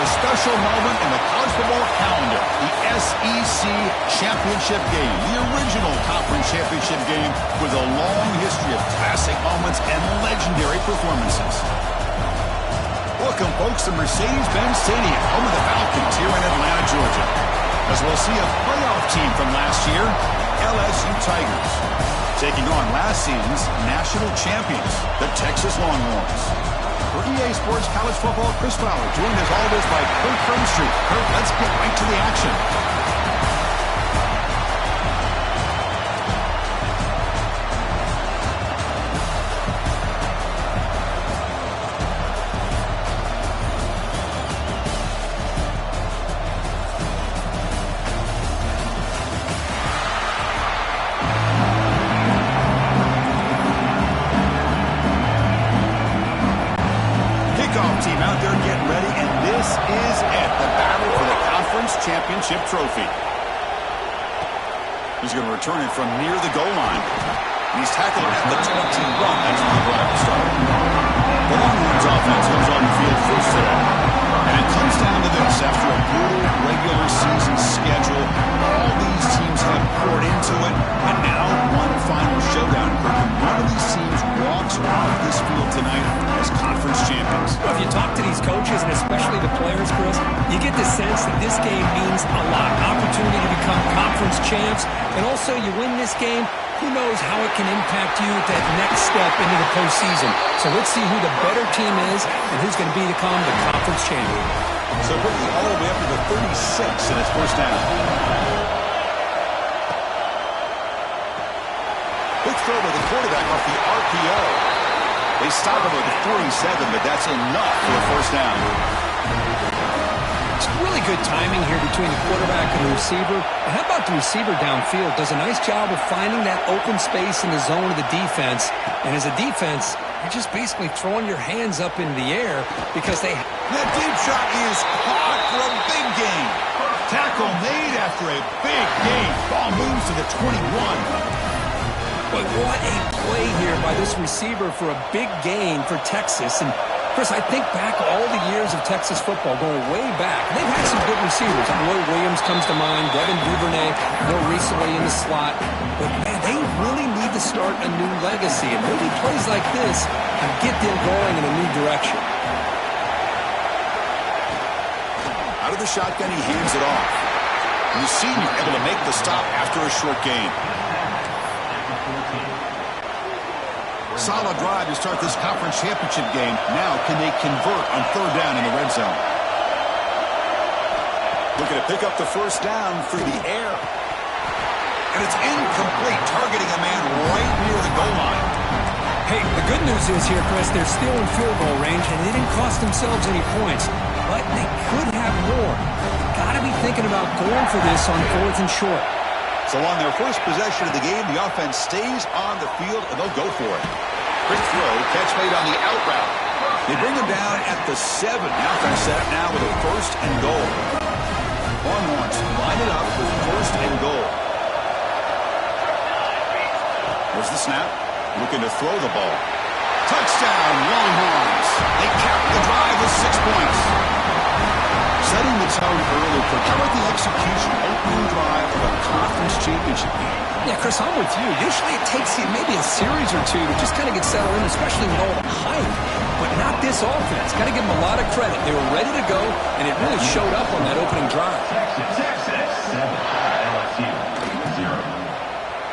a special moment in the college football calendar, the SEC Championship Game, the original conference championship game with a long history of classic moments and legendary performances. Welcome, folks, to Mercedes-Benz Stadium, home of the Falcons here in Atlanta, Georgia, as we'll see a playoff team from last year, LSU Tigers, taking on last season's national champions, the Texas Longhorns. For EA Sports College Football, Chris Fowler, joined as always by Kirk Herbstreit. Kirk, let's get right to the action. Team out there getting ready, and this is it, the battle for the conference championship trophy. He's going to return it from near the goal line. And he's tackled at the 21. That's where the drive will start. The Longhorns offense comes on the field first today. And it comes down to this. After a brutal regular season schedule, all these teams have poured into it, and now one final showdown. One of these teams walks off this field tonight as conference champions. Well, if you talk to these coaches, and especially the players, Chris, you get the sense that this game means a lot. Opportunity to become conference champs, and also you win this game, who knows how it can impact you at that next step into the postseason. So let's see who the better team is and who's going to become the conference champion. So bringing all the way up to the 36 in his first down. Big throw by the quarterback off the RPO. They stop him at the 47, but that's enough for a first down. It's really good timing here between the quarterback and the receiver. And how about the receiver downfield? Does a nice job of finding that open space in the zone of the defense. And as a defense, you're just basically throwing your hands up into the air because they... That deep shot is caught for a big gain. Tackle made after a big gain. Ball moves to the 21. But what a play here by this receiver for a big gain for Texas. And, Chris, I think back all the years of Texas football, going way back. They've had some good receivers. Roy Williams comes to mind, Devin Duvernay, more recently in the slot. But, man, they really need to start a new legacy. And maybe plays like this can get them going in a new direction. Out of the shotgun, he hands it off. And the senior able to make the stop after a short gain. Solid drive to start this conference championship game. Now, can they convert on third down in the red zone? Looking to pick up the first down through the air. And it's incomplete, targeting a man right near the goal line. Hey, the good news is here, Chris, they're still in field goal range, and they didn't cost themselves any points. But they could have more. Got to be thinking about going for this on fourth and short. So on their first possession of the game, the offense stays on the field, and they'll go for it. Quick throw, catch made on the out route. They bring him down at the 7. Now trying to set up now with a first and goal. Longhorns line it up with first and goal. There's the snap. Looking to throw the ball. Touchdown, Longhorns. They cap the drive with 6 points. Setting the tone early for how about the execution, opening drive of a conference championship game. Yeah, Chris, I'm with you. Usually it takes you maybe a series or two to just kind of get settled in, especially with all the hype. But not this offense. Got to give them a lot of credit. They were ready to go, and it really showed up on that opening drive.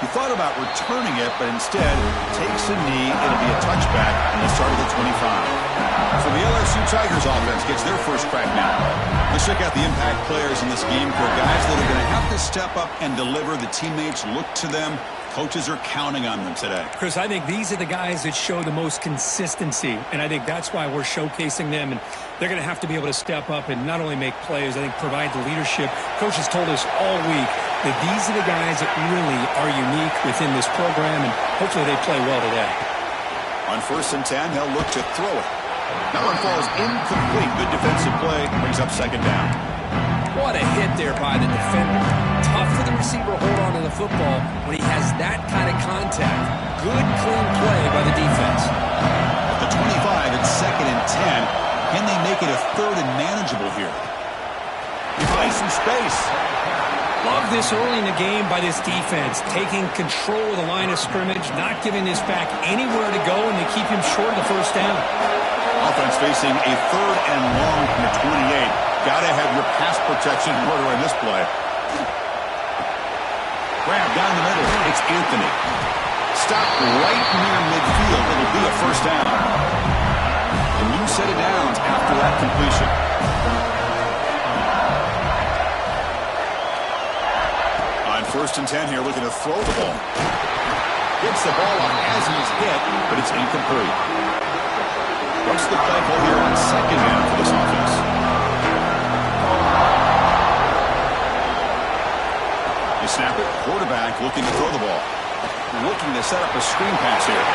He thought about returning it, but instead takes a knee. It'll be a touchback, and the start of the 25. So the LSU Tigers offense gets their first crack now. Let's check out the impact players in this game for guys that are going to have to step up and deliver. The teammates look to them. Coaches are counting on them today. Chris, I think these are the guys that show the most consistency, and I think that's why we're showcasing them. And they're going to have to be able to step up and not only make plays, I think provide the leadership. Coaches told us all week that these are the guys that really are unique within this program, and hopefully they play well today. On first and 10, they'll look to throw it. That one falls incomplete. Good defensive play. Brings up second down. What a hit there by the defender. Tough for the receiver to hold on to the football when he has that kind of contact. Good, clean play by the defense. At the 25, it's second and 10. Can they make it a third and manageable here? He finds some space. Love this early in the game by this defense, taking control of the line of scrimmage, not giving this back anywhere to go, and they keep him short of the first down. Offense facing a third and long from the 28. Got to have your pass protection in order in this play. Grab down the middle. It's Anthony. Stop right near midfield. It'll be a first down. A new set of downs after that completion. On 1st and 10 here, looking to throw the ball. Gets the ball off as he's hit, but it's incomplete. What's the play call here on 2nd down for this offense? You snap it. Quarterback looking to throw the ball. Looking to set up a screen pass here.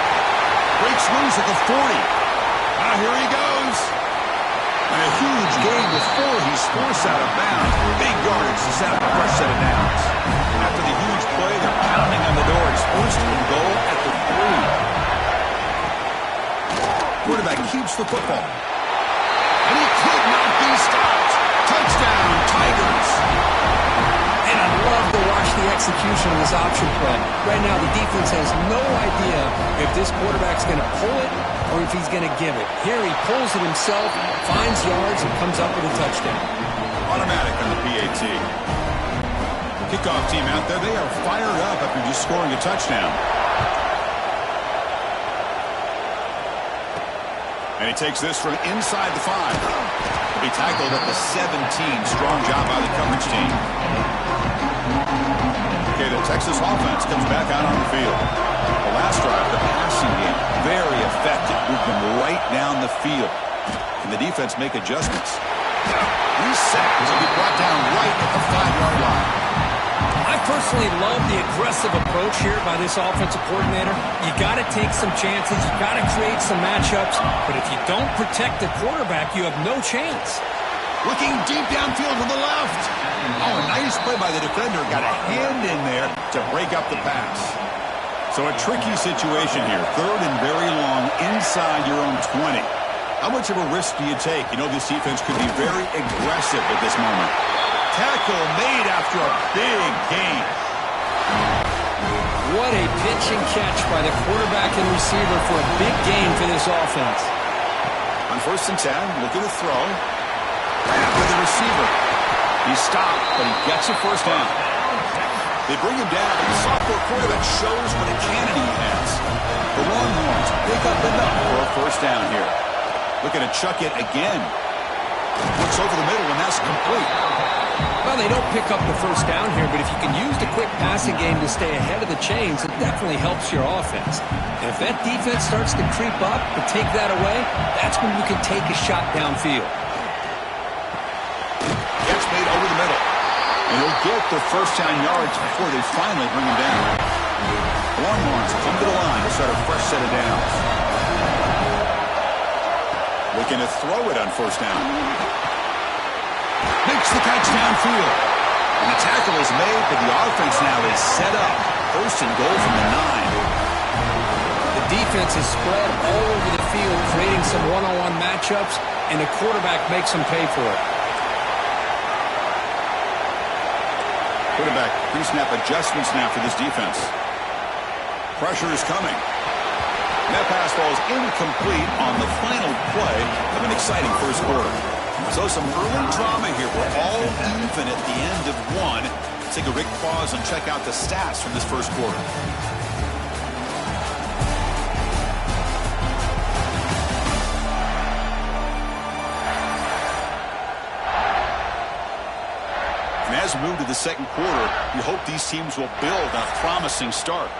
Breaks loose at the 40. Here he goes. And a huge gain before he's forced out of bounds. Big yardage to set up a fresh set of downs. After the huge play, they're pounding on the door. It's 1st and goal at the 3. Quarterback keeps the football. And he could not be stopped. Touchdown, Tigers. And I love to watch the execution of this option play. Right now, the defense has no idea if this quarterback's going to pull it or if he's going to give it. Here he pulls it himself, finds yards, and comes up with a touchdown. Automatic on the PAT. Kickoff team out there, they are fired up after just scoring a touchdown. And he takes this from inside the 5. He tackled at the 17. Strong job by the coverage team. Okay, the Texas offense comes back out on the field. The last drive, the passing game, very effective. Moved them right down the field. Can the defense make adjustments? Reset as he'll be brought down right at the 5-yard line. I personally love the aggressive approach here by this offensive coordinator. You got to take some chances. You got to create some matchups. But if you don't protect the quarterback, you have no chance. Looking deep downfield to the left. Oh, a nice play by the defender. Got a hand in there to break up the pass. So a tricky situation here. 3rd and very long inside your own 20. How much of a risk do you take? You know this defense could be very aggressive at this moment. Tackle made after a big gain. What a pitch and catch by the quarterback and receiver for a big gain for this offense. On 1st and 10, looking to throw. With the receiver. He's stopped, but he gets a first down. They bring him down, and the sophomore quarterback shows what a cannon he has. The Longhorns pick up enough for a first down here. Looking to chuck it again. Looks over the middle, and that's complete. Well, they don't pick up the first down here, but if you can use the quick passing game to stay ahead of the chains, it definitely helps your offense. And if that defense starts to creep up and take that away, that's when you can take a shot downfield. Catch made over the middle. And he'll get the first down yards before they finally bring him down. The Longhorns come to the line to start a fresh set of downs. Looking to throw it on first down. Makes the catch downfield. And the tackle is made, but the offense now is set up. 1st and goal from the 9. The defense is spread all over the field, creating some one-on-one matchups, and the quarterback makes them pay for it. Quarterback pre-snap adjustments now for this defense. Pressure is coming. That pass falls incomplete on the final play of an exciting first quarter. So some early drama here. We're all even at the end of 1. Let's take a quick pause and check out the stats from this first quarter. And as we move to the second quarter, we hope these teams will build on a promising start.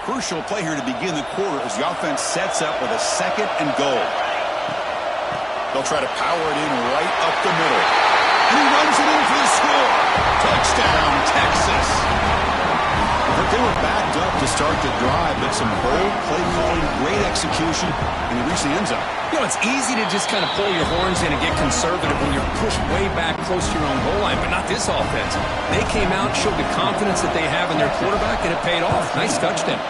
Crucial play here to begin the quarter as the offense sets up with a 2nd and goal. They'll try to power it in right up the middle. And he runs it in for the score. Touchdown, Texas. They were backed up to start the drive, but some bold play calling, great execution, and they reached the end zone. You know, it's easy to just kind of pull your horns in and get conservative when you're pushed way back close to your own goal line, but not this offense. They came out, showed the confidence that they have in their quarterback, and it paid off. Nice touchdown.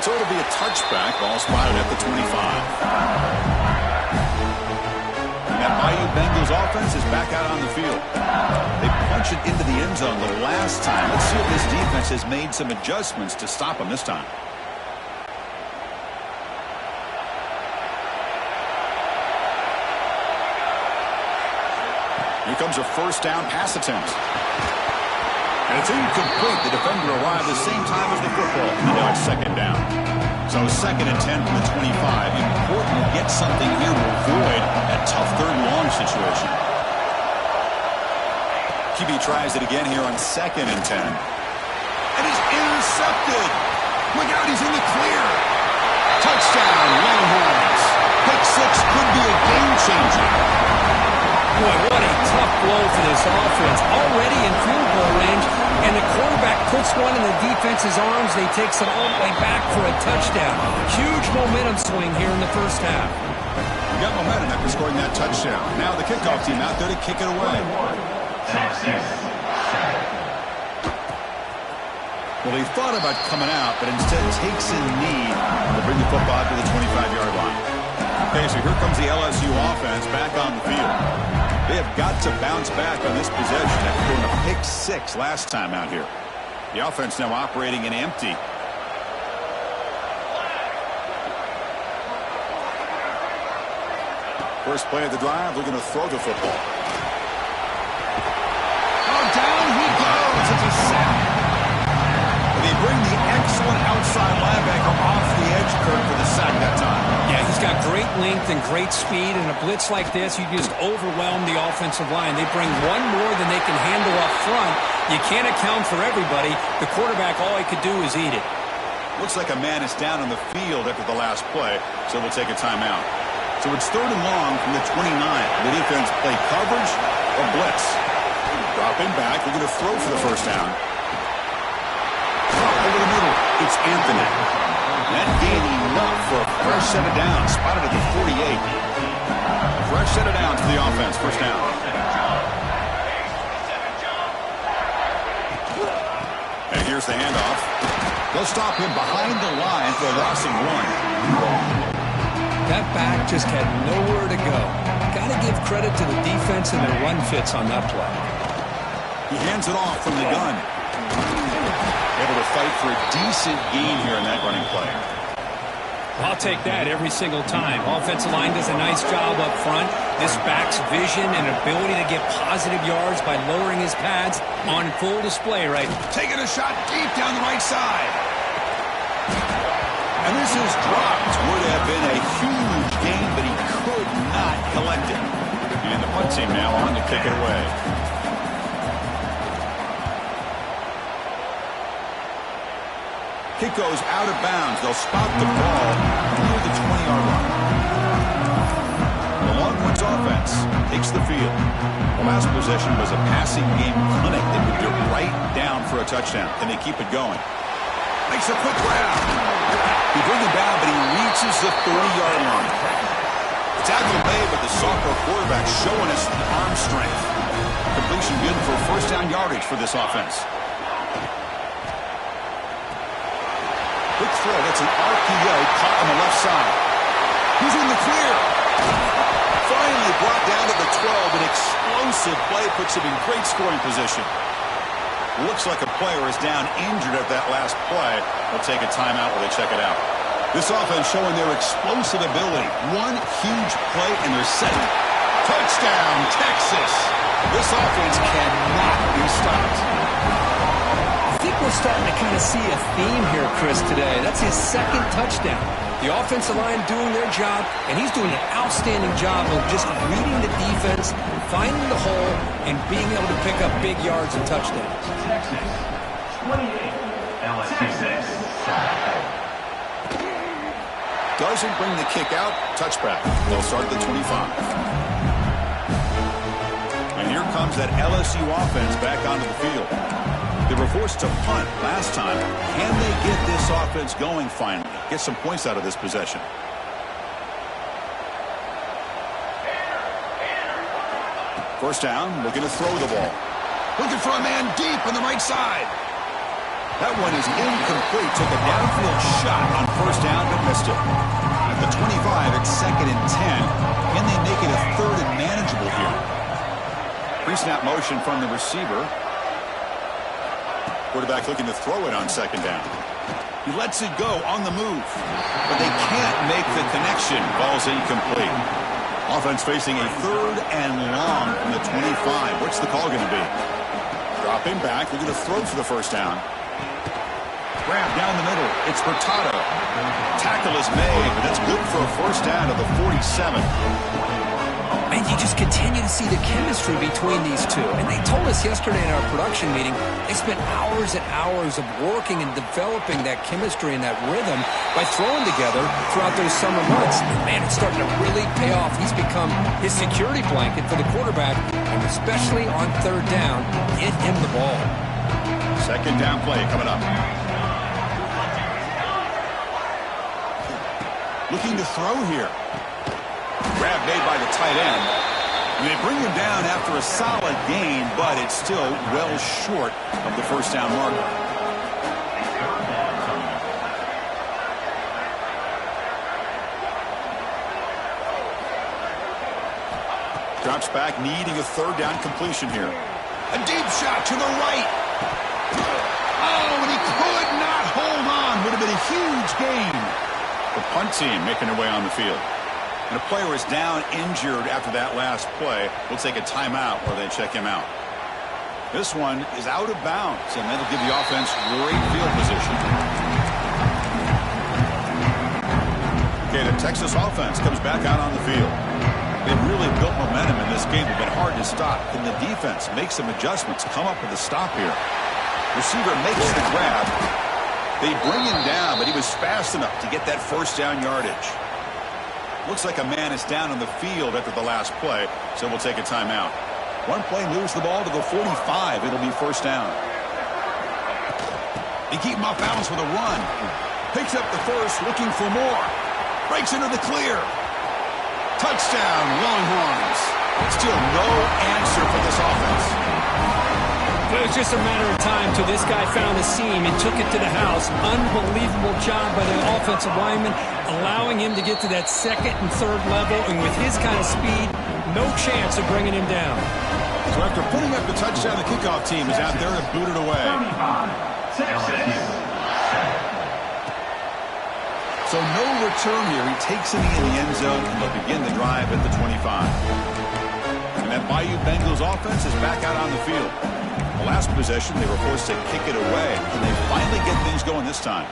So it'll be a touchback, ball spotted at the 25. That Bayou Bengals offense is back out on the field. They punched it into the end zone the last time. Let's see if this defense has made some adjustments to stop them this time. Here comes a first down pass attempt. And it's incomplete. The defender arrived the same time as the football. And now it's second down. So 2nd and 10 from the 25. Important to get something here to avoid that tough third and long situation. QB tries it again here on 2nd and 10. And he's intercepted. Look out, he's in the clear. Touchdown, Longhorns. Pick 6 could be a game changer. Boy, what a tough blow for this offense. Already in field goal range, and the quarterback puts one in the defense's arms. They takes it all the way back for a touchdown. Huge momentum swing here in the first half. We got momentum after scoring that touchdown. Now the kickoff team out there to kick it away. Well, he thought about coming out, but instead takes a knee to bring the football to the 25-yard line. Okay, so here comes the LSU offense back on the field. They have got to bounce back on this possession after doing a pick 6 last time out here. The offense now operating in empty. First play of the drive, they're going to throw the football. Oh, down he goes. It's a sack. They bring the excellent outside linebacker off the edge, Kirk, for the sack that time. Yeah, he's got great length and great speed, and a blitz like this, you just overwhelm the offensive line. They bring one more than they can handle up front. You can't account for everybody. The quarterback, all he could do is eat it. Looks like a man is down on the field after the last play, so we'll take a timeout. So it's 3rd and long from the 29. The defense play coverage or blitz. Dropping back, they're going to throw for the first down. Over the middle, it's Anthony. That gained enough for a fresh set of downs. Spotted at the 48. Fresh set of downs for the offense. First down. And here's the handoff. They'll stop him behind the line for a loss of 1. That back just had nowhere to go. Got to give credit to the defense and their run fits on that play. He hands it off from the gun. Able to fight for a decent gain here in that running play. I'll take that every single time. Offensive line does a nice job up front. This back's vision and ability to get positive yards by lowering his pads on full display right now. Taking a shot deep down the right side. And this is dropped. Would have been a huge gain, but he could not collect it. And the punt team now on to kick it away. Kick goes out of bounds. They'll spot the ball near the 20-yard line. The Longhorns offense takes the field. The last possession was a passing game clinic that moved it right down for a touchdown. Can they keep it going? Makes a quick grab. He brings it down, but he reaches the 30-yard line. Tackle made, but the sophomore quarterback showing us the arm strength. Completion good for first down yardage for this offense. Quick throw. That's an RPO caught on the left side. He's in the clear. Finally brought down to the 12. An explosive play puts him in great scoring position. Looks like a player is down injured at that last play. They'll take a timeout while they check it out. This offense showing their explosive ability. One huge play and they're setting. Touchdown, Texas. This offense cannot be stopped. I think we're starting to kind of see a theme here, Chris, today. That's his 2nd touchdown. The offensive line doing their job, and he's doing an outstanding job of just reading the defense, finding the hole, and being able to pick up big yards and touchdowns. Texas, 28, LSU 6. Doesn't bring the kick out. Touchback. They'll start at the 25. And here comes that LSU offense back onto the field. They were forced to punt last time. Can they get this offense going finally? Get some points out of this possession. First down, looking to throw the ball. Looking for a man deep on the right side. That one is incomplete. Took a downfield shot on first down, but missed it. At the 25, it's 2nd and 10. Can they make it a 3rd and manageable here? Pre-snap motion from the receiver. Quarterback looking to throw it on 2nd down. He lets it go on the move, but they can't make the connection. Ball's incomplete. Offense facing a 3rd and long from the 25. What's the call going to be? Dropping back, looking to throw for the first down. Grab down the middle. It's Hurtado. Tackle is made, but that's good for a first down to the 47. And you just continue to see the chemistry between these two. And they told us yesterday in our production meeting, they spent hours and hours of working and developing that chemistry and that rhythm by throwing together throughout those summer months. And man, it's starting to really pay off. He's become his security blanket for the quarterback, and especially on 3rd down, get him the ball. 2nd down play coming up. Looking to throw here. Grab made by the tight end. And they bring him down after a solid gain, but it's still well short of the first down marker. Drops back, needing a 3rd down completion here. A deep shot to the right. Oh, and he could not hold on. Would have been a huge gain. The punt team making their way on the field. And a player is down injured after that last play. We'll take a timeout or they check him out. This one is out of bounds, and that'll give the offense great field position. Okay, the Texas offense comes back out on the field. They've really built momentum in this game. They've been hard to stop. Can the defense make some adjustments, come up with a stop here? Receiver makes the grab. They bring him down, but he was fast enough to get that first down yardage. Looks like a man is down on the field after the last play, so we'll take a timeout. One play moves the ball to the 45. It'll be first down. They keep him off balance with a run. Picks up the first, looking for more. Breaks into the clear. Touchdown, Longhorns. Still no answer for this offense. It was just a matter of time till this guy found the seam and took it to the house. Unbelievable job by the offensive lineman, allowing him to get to that 2nd and 3rd level, and with his kind of speed, no chance of bringing him down. So after putting up the touchdown, the kickoff team is out there to boot it away. So no return here. He takes it in the end zone, and they'll begin the drive at the 25. And that Bayou Bengals offense is back out on the field. The last possession, they were forced to kick it away. Can they finally get things going this time?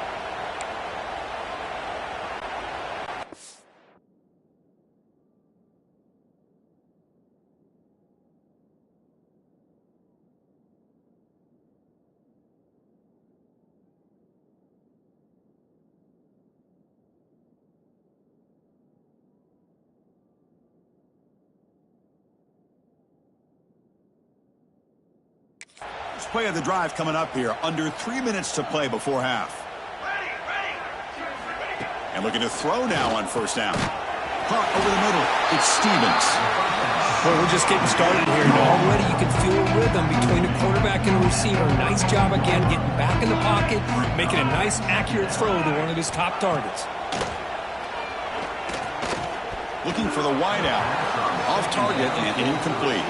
Play of the drive coming up here. Under 3 minutes to play before half. And looking to throw now on first down. Caught over the middle. It's Stevens. Well, we're just getting started here. Already you can feel a rhythm between the quarterback and the receiver. Nice job again getting back in the pocket, making a nice accurate throw to one of his top targets. Looking for the wideout. Off target and incomplete.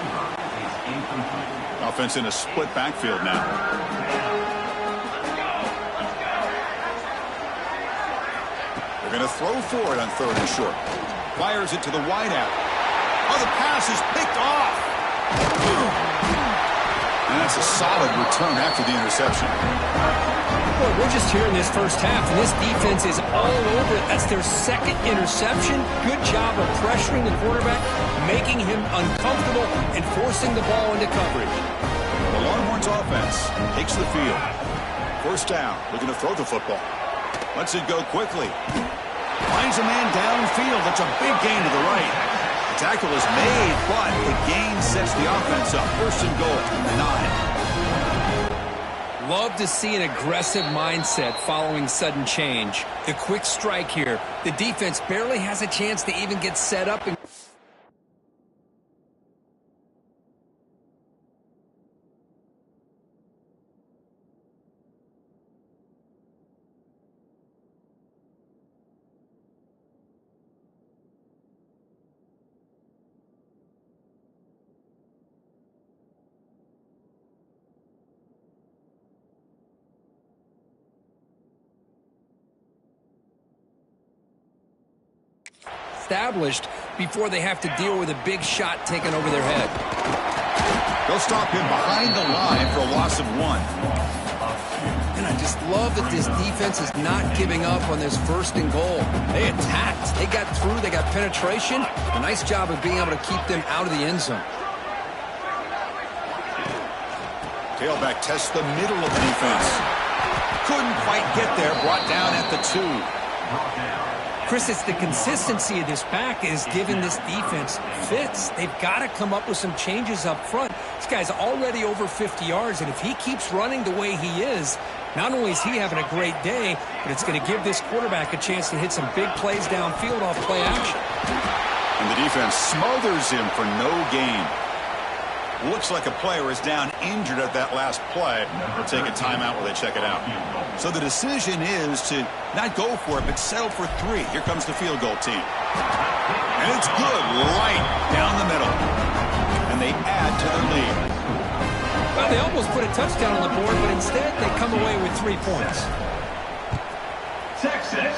Offense in a split backfield now. They're going to throw for it on 3rd and short. Fires it to the wideout. Oh, the pass is picked off. And that's a solid return after the interception. Well, we're just here in this first half, and this defense is all over it. That's their 2nd interception. Good job of pressuring the quarterback, making him uncomfortable, and forcing the ball into coverage. The Longhorns offense takes the field. First down, looking to throw the football. Lets it go quickly. Finds a man downfield. That's a big gain to the right. tackle is made, but the gain sets the offense up. First and goal, 9. Love to see an aggressive mindset following sudden change. The quick strike here. The defense barely has a chance to even get set up. Established before they have to deal with a big shot taken over their head. They'll stop him behind the line for a loss of 1. And I just love that this defense is not giving up on this first and goal. They attacked. They got through. They got penetration. A nice job of being able to keep them out of the end zone. Tailback tests the middle of the defense. Couldn't quite get there. Brought down at the 2. Chris, it's the consistency of this back is giving this defense fits. They've got to come up with some changes up front. This guy's already over 50 yards, and if he keeps running the way he is, not only is he having a great day, but it's going to give this quarterback a chance to hit some big plays downfield off play action. And the defense smothers him for no gain. Looks like a player is down injured at that last play. They'll take a timeout while they check it out. So the decision is to not go for it, but settle for 3. Here comes the field goal team. And it's good, right down the middle. And they add to their lead. Well, they almost put a touchdown on the board, but instead they come away with 3 points. Texas.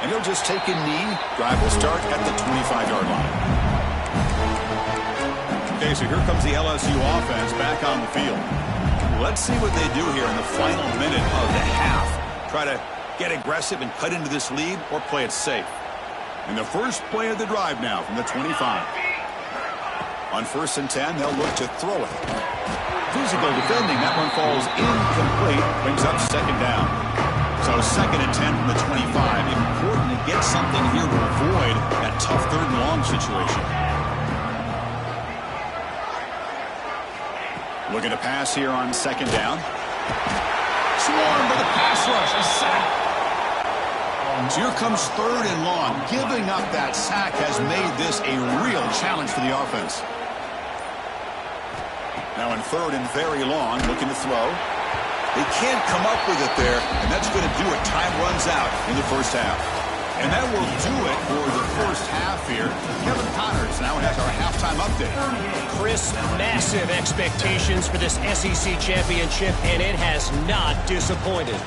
And he'll just take a knee. Drive will start at the 25-yard line. Okay, so here comes the LSU offense back on the field. Let's see what they do here in the final minute of the half. Try to get aggressive and cut into this lead or play it safe. And the first play of the drive now from the 25. On 1st and 10, they'll look to throw it. Physical defending. That one falls incomplete. Brings up 2nd down. So 2nd and 10 from the 25. Important to get something here to avoid that tough 3rd and long situation. Looking to pass here on 2nd down. Swarmed by the pass rush. A sack. So here comes 3rd and long. Giving up that sack has made this a real challenge for the offense. Now in 3rd and very long, looking to throw. They can't come up with it there, and that's going to do it. Time runs out in the first half. And that will do it for the first half here. Kevin Connors now has our halftime update. Chris, massive expectations for this SEC championship, and it has not disappointed.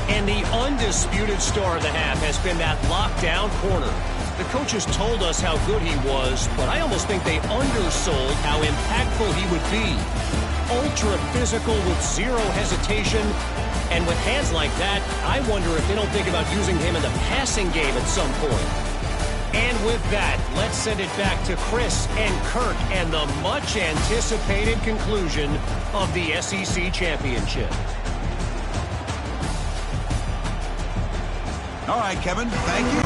And the undisputed star of the half has been that lockdown corner. The coaches told us how good he was, but I almost think they undersold how impactful he would be. Ultra physical with zero hesitation. And with hands like that, I wonder if they don't think about using him in the passing game at some point. And with that, let's send it back to Chris and Kirk and the much-anticipated conclusion of the SEC championship. All right, Kevin, thank you.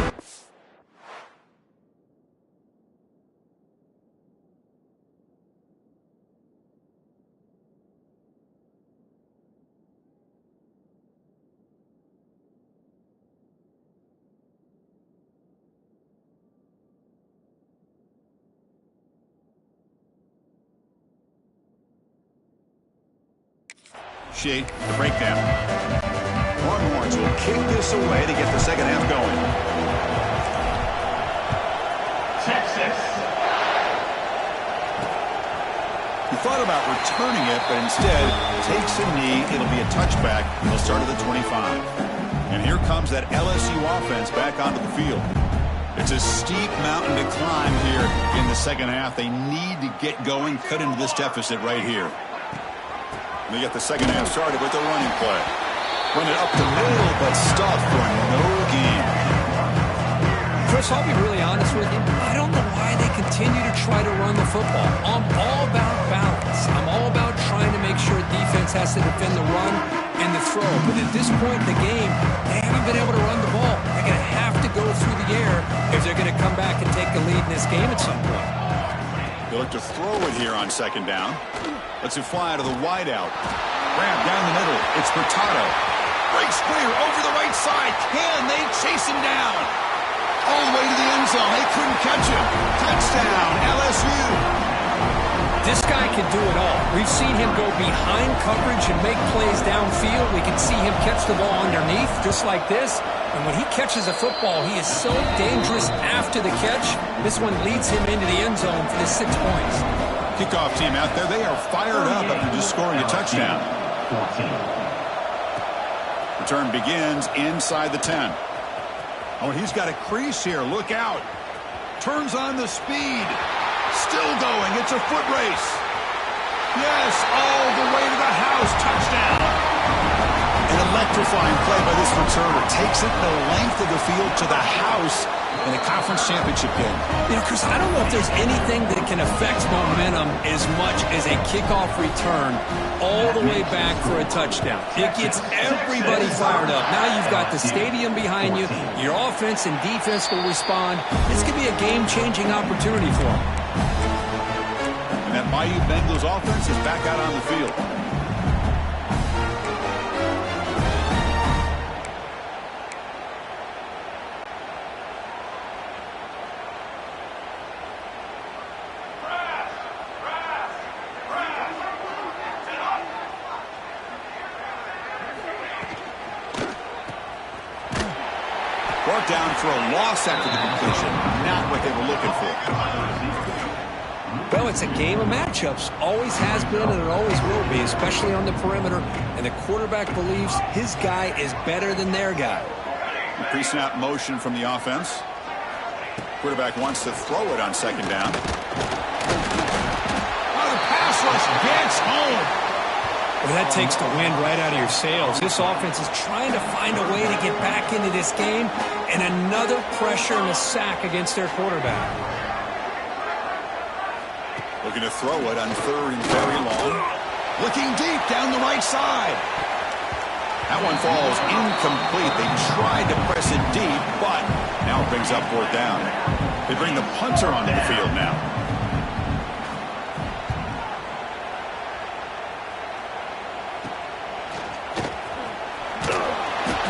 Shea, the breakdown. Longhorns will kick this away to get the second half going. Texas. He thought about returning it, but instead takes a knee. It'll be a touchback. They'll start at the 25. And here comes that LSU offense back onto the field. It's a steep mountain to climb here in the second half. They need to get going, cut into this deficit right here. They get the second half started with a running play. Run it up the middle, but stuffed for no gain. Chris, I'll be really honest with you. I don't know why they continue to try to run the football. I'm all about balance. I'm all about trying to make sure defense has to defend the run and the throw. But at this point in the game, they haven't been able to run the ball. They're going to have to go through the the air if they're going to come back and take the lead in this game at some point. They look to throw it here on second down. Lets it fly to the wideout. Grab down the middle. It's Furtado. Breaks clear over the right side. Can they chase him down? All the way to the end zone. They couldn't catch him. Touchdown, LSU. This guy can do it all. We've seen him go behind coverage and make plays downfield. We can see him catch the ball underneath, just like this. And when he catches a football, he is so dangerous after the catch. This one leads him into the end zone for the 6 points. Kickoff team out there, they are fired up after just scoring a touchdown. Return begins inside the 10. Oh, he's got a crease here. Look out. Turns on the speed. Still going. It's a foot race. Yes, all the way to the house. Touchdown. An electrifying play by this returner. Takes it the length of the field to the house in a conference championship game. You know, Chris, I don't know if there's anything that can affect momentum as much as a kickoff return all the way back for a touchdown. It gets everybody fired up. Now you've got the stadium behind you. Your offense and defense will respond. This could be a game-changing opportunity for them. And that mighty Bengals offense is back out on the field. Brought down for a loss after the completion. Not what they were looking for. Well, it's a game of matchups. Always has been and it always will be, especially on the perimeter. And the quarterback believes his guy is better than their guy. Pre-snap motion from the offense. Quarterback wants to throw it on second down. Oh, the pass rush gets home. Well, that takes the wind right out of your sails. This offense is trying to find a way to get back into this game, and another pressure and a sack against their quarterback. Looking to throw it on third and very long. Looking deep down the right side. That one falls incomplete. They tried to press it deep, but now it brings up fourth down. They bring the punter onto the field now.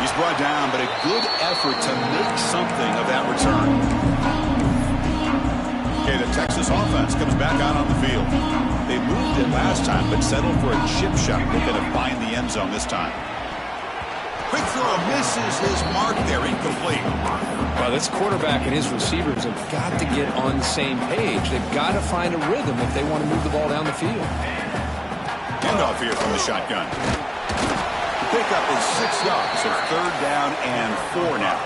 He's brought down, but a good effort to make something of that return. Okay, the Texas offense comes back out on the field. They moved it last time, but settled for a chip shot. They're going to find the end zone this time. Quick throw misses his mark there, incomplete. Well, this quarterback and his receivers have got to get on the same page. They've got to find a rhythm if they want to move the ball down the field. Handoff here from the shotgun. The pickup is 6 yards, so third down and 4 now.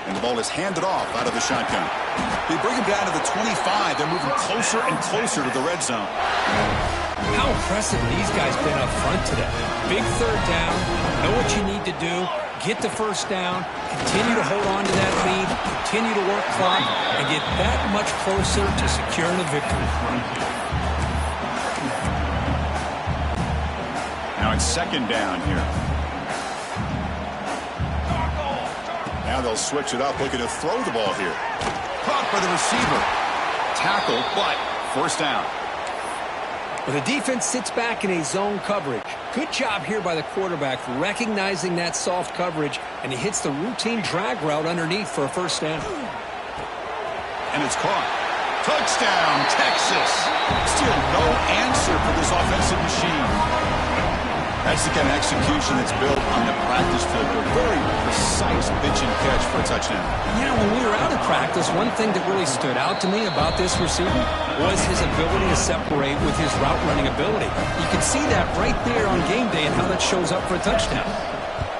And the ball is handed off out of the shotgun. They bring him down to the 25. They're moving closer and closer to the red zone. How impressive these guys been up front today. Big third down. Know what you need to do. Get the first down. Continue to hold on to that lead. Continue to work clock. And get that much closer to securing a victory. Now it's second down here. Now they'll switch it up, looking to throw the ball here. Caught by the receiver. Tackle, but first down. Well, the defense sits back in a zone coverage. Good job here by the quarterback recognizing that soft coverage, and he hits the routine drag route underneath for a first down. And it's caught. Touchdown, Texas. Still no answer for this offensive machine. That's the kind of execution that's built on the practice field. A very precise pitch and catch for a touchdown. Yeah, when we were out of practice, one thing that really stood out to me about this receiver was his ability to separate with his route running ability. You can see that right there on game day and how that shows up for a touchdown.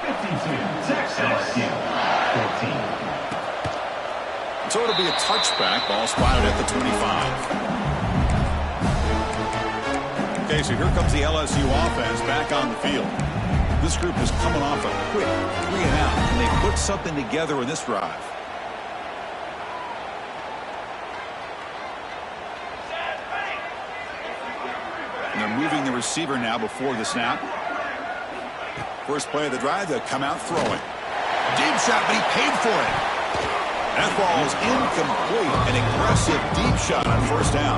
52, Texas, 14. So it'll be a touchback. Ball spotted at the 25. Okay, so here comes the LSU offense back on the field. This group is coming off a quick 3-and-out, and they put something together in this drive. And they're moving the receiver now before the snap. First play of the drive, they'll come out throwing. Deep shot, but he paid for it. That ball is incomplete. An aggressive deep shot on first down.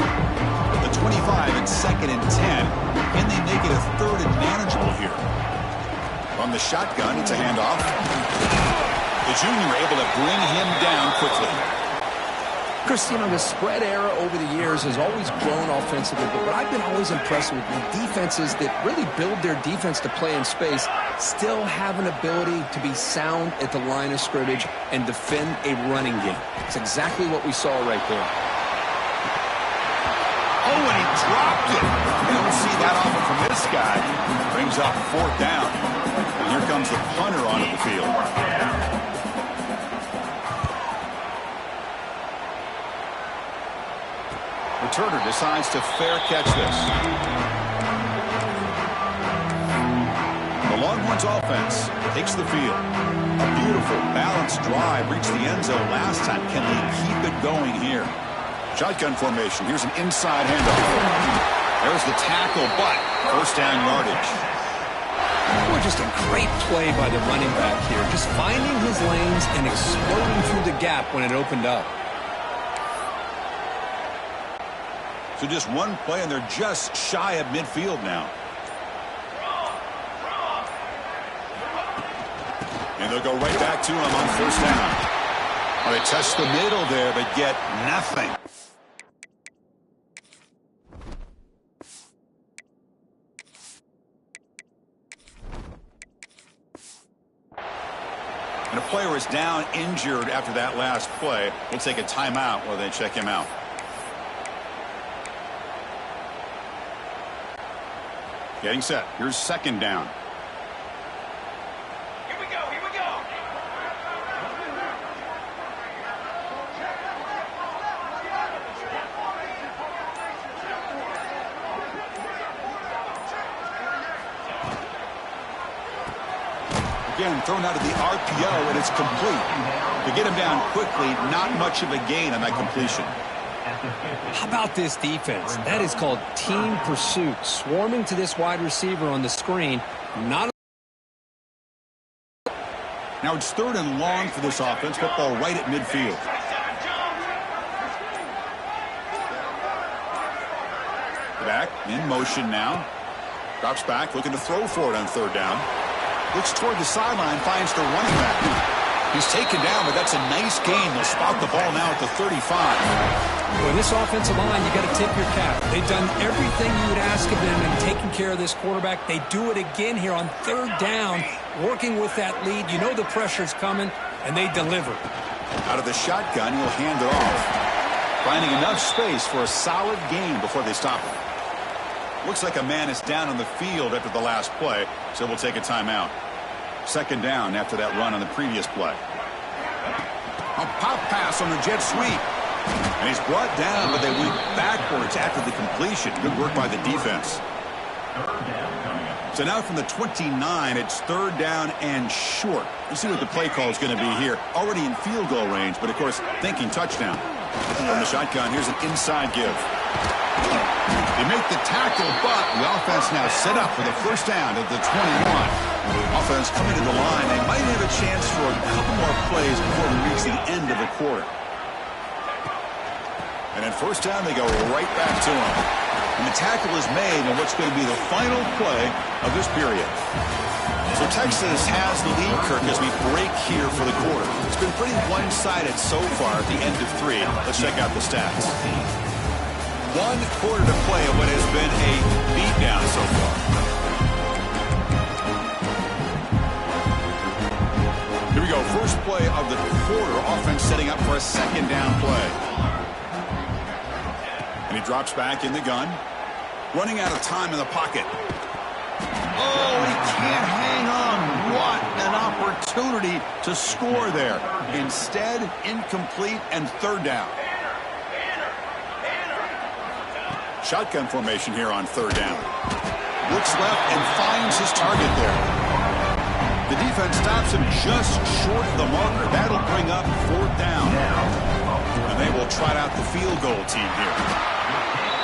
The 25 and 2nd and 10. Can they make it a 3rd and manageable here? From the shotgun, it's a handoff. The junior able to bring him down quickly. Chris, you know, the spread era over the years has always grown offensively, but what I've been always impressed with defenses that really build their defense to play in space still have an ability to be sound at the line of scrimmage and defend a running game. It's exactly what we saw right there. Oh, and he dropped it. You don't see that often from this guy. Brings up 4th down. And here comes the punter onto the field. Returner decides to fair catch this. The Longhorns offense takes the field. A beautiful, balanced drive reached the end zone last time. Can they keep it going here? Shotgun formation. Here's an inside handoff. There's the tackle, but first down yardage. Boy, just a great play by the running back here. Just finding his lanes and exploding through the gap when it opened up. So just one play, and they're just shy of midfield now. And they'll go right back to him on first down. Well, they touch the middle there, but get nothing. And a player is down injured after that last play. We'll take a timeout while they check him out. Getting set. Here's 2nd down. Here we go, here we go. Again, thrown out of the RPO, and it's complete. To get him down quickly, not much of a gain on that completion. How about this defense? That is called team pursuit. Swarming to this wide receiver on the screen. Not. Now it's 3rd and long for this offense. Football right at midfield. Back in motion now. Drops back, looking to throw for it on 3rd down. Looks toward the sideline, finds the running back. He's taken down, but that's a nice gain. They'll spot the ball now at the 35. Well, this offensive line, you got to tip your cap. They've done everything you would ask of them in taking care of this quarterback. They do it again here on 3rd down, working with that lead. You know the pressure's coming, and they deliver. Out of the shotgun, he'll hand it off. Finding enough space for a solid gain before they stop him. Looks like a man is down on the field after the last play, so we'll take a timeout. 2nd down after that run on the previous play. A pop pass on the jet sweep. And he's brought down, but they went backwards after the completion. Good work by the defense. So now from the 29, it's 3rd down and short. Let's see what the play call is going to be here. Already in field goal range, but of course, thinking touchdown. From the shotgun, here's an inside give. They make the tackle, but the offense now set up for the first down at the 21. Offense coming to the line. They might have a chance for a couple more plays before we reach the end of the quarter. And at first down, they go right back to him. And the tackle is made on what's going to be the final play of this period. So Texas has the lead, Kirk, as we break here for the quarter. It's been pretty one-sided so far at the end of 3. Let's check out the stats. 1 quarter to play of what has been a beatdown so far. Here we go. First play of the quarter. Offense setting up for a 2nd down play. And he drops back in the gun. Running out of time in the pocket. Oh, he can't hang on. What an opportunity to score there. Instead, incomplete and 3rd down. Shotgun formation here on 3rd down. Looks left and finds his target there. The defense stops him just short of the marker. That'll bring up 4th down. And they will trot out the field goal team here.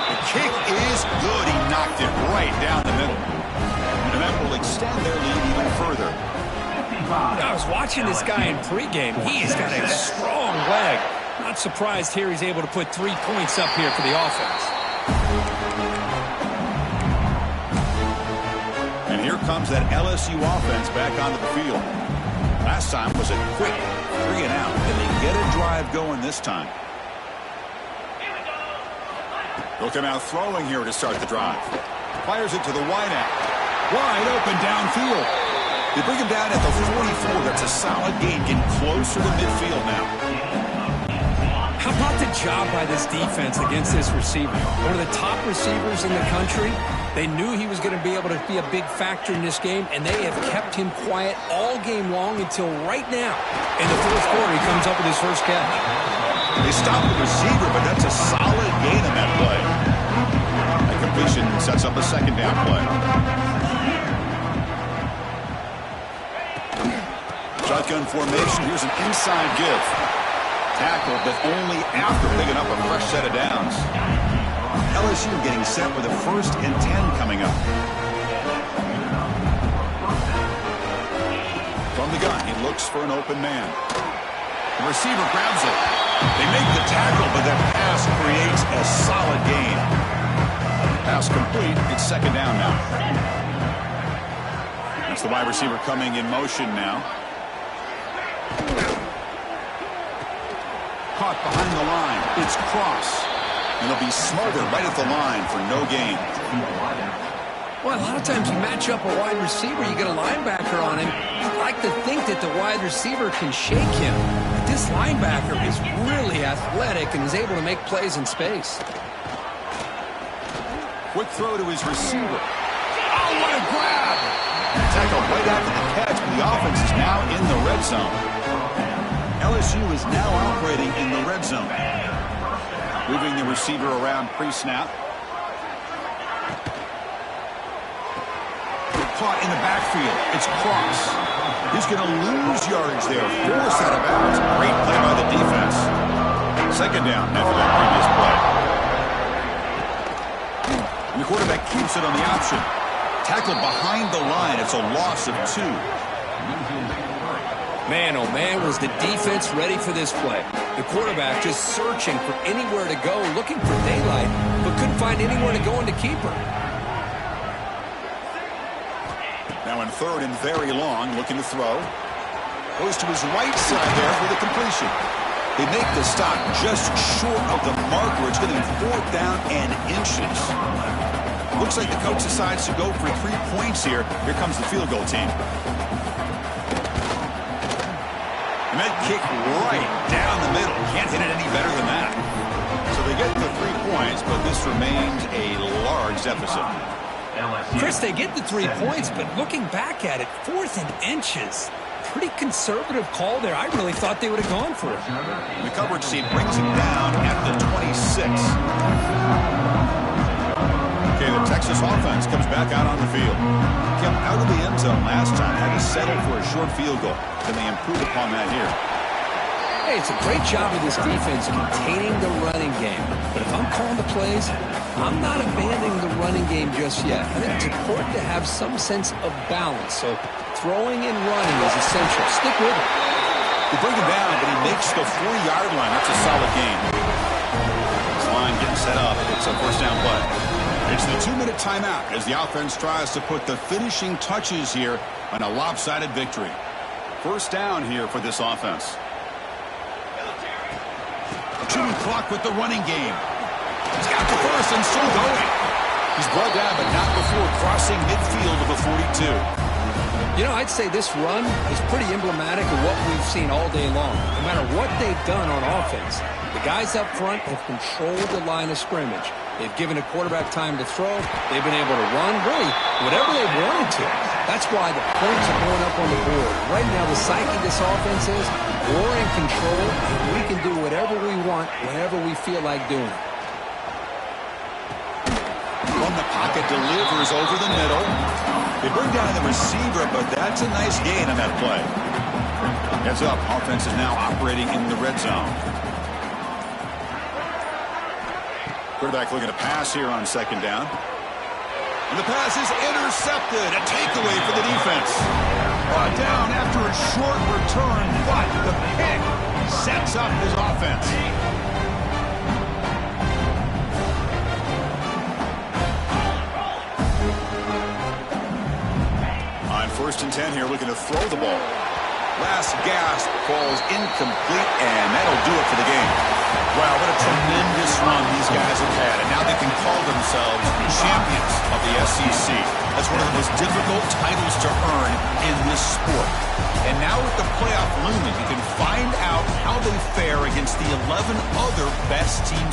The kick is good. He knocked it right down the middle. And that will extend their lead even further. I was watching this guy in pregame. He's got a strong leg. Not surprised here he's able to put 3 points up here for the offense. And here comes that LSU offense back onto the field. Last time was a quick 3 and out, and they get a drive going this time. They'll come out throwing here to start the drive. Fires it to the wideout. Wide open downfield. They bring him down at the 44. That's a solid gain, getting closer to midfield now. How about the job by this defense against this receiver? One of the top receivers in the country. They knew he was going to be able to be a big factor in this game, and they have kept him quiet all game long until right now. In the fourth quarter, he comes up with his first catch. They stop the receiver, but that's a solid gain on that play. That completion sets up a second down play. Shotgun formation. Here's an inside give. Tackle, but only after picking up a fresh set of downs. LSU getting set with a 1st and 10 coming up. From the gun, he looks for an open man. The receiver grabs it. They make the tackle, but that pass creates a solid gain. Pass complete. It's second down now. That's the wide receiver coming in motion now. Caught behind the line. It's Cross. And he'll be smothered right at the line for no gain. Well, a lot of times you match up a wide receiver, you get a linebacker on him. You'd like to think that the wide receiver can shake him. But this linebacker is really athletic and is able to make plays in space. Quick throw to his receiver. Oh, what a grab! Tackled right after the catch, but the offense is now in the red zone. LSU is now operating in the red zone. Moving the receiver around pre-snap. Caught in the backfield. It's Cross. He's going to lose yardage there. Forced out of bounds. Great play by the defense. Second down after that previous play. And the quarterback keeps it on the option. Tackled behind the line. It's a loss of 2. Man, oh man, was the defense ready for this play. The quarterback just searching for anywhere to go, looking for daylight, but couldn't find anywhere to go into keeper. Now in 3rd and very long, looking to throw. Goes to his right side there for the completion. They make the stop just short of the marker. It's going to be 4th down and inches. Looks like the coach decides to go for 3 points here. Here comes the field goal team. And that kick right down the middle. Can't hit it any better than that. So they get the 3 points, but this remains a large deficit. Chris, they get the 3 points, but looking back at it, 4th and inches. Pretty conservative call there. I really thought they would have gone for it. The coverage team brings him down at the 26. Okay, the Texas offense comes back out on the field. Kept out of the end zone last time. Had to settle for a short field goal. Can they improve upon that here? Hey, it's a great job of this defense containing the running game. But if I'm calling the plays, I'm not abandoning the running game just yet. I think it's important to have some sense of balance. So throwing and running is essential. Stick with it. They bring him down, but he makes the 4-yard line. That's a solid gain. This line getting set up. It's a first down play. It's the 2-minute timeout as the offense tries to put the finishing touches here on a lopsided victory. First down here for this offense. Chewing clock with the running game. He's got the first and still going. He's brought down, but not before crossing midfield of the 42. You know, I'd say this run is pretty emblematic of what we've seen all day long. No matter what they've done on offense, the guys up front have controlled the line of scrimmage. They've given a quarterback time to throw. They've been able to run, really, whatever they wanted to. That's why the points are going up on the board. Right now, the psyche of this offense is we're in control, and we can do whatever we want, whenever we feel like doing it. From the pocket, delivers over the middle. They bring down the receiver, but that's a nice gain on that play. Heads up, offense is now operating in the red zone. Quarterback looking to pass here on second down. And the pass is intercepted. A takeaway for the defense. Brought down after a short return, but the pick sets up his offense. On 1st and 10 here, looking to throw the ball. Last gasp falls incomplete, and that'll do it for the game. Wow, what a tremendous run these guys have had, and now they can call themselves champions of the SEC. That's one of the most difficult titles to earn in this sport. And now with the playoff looming, you can find out how they fare against the 11 other best teams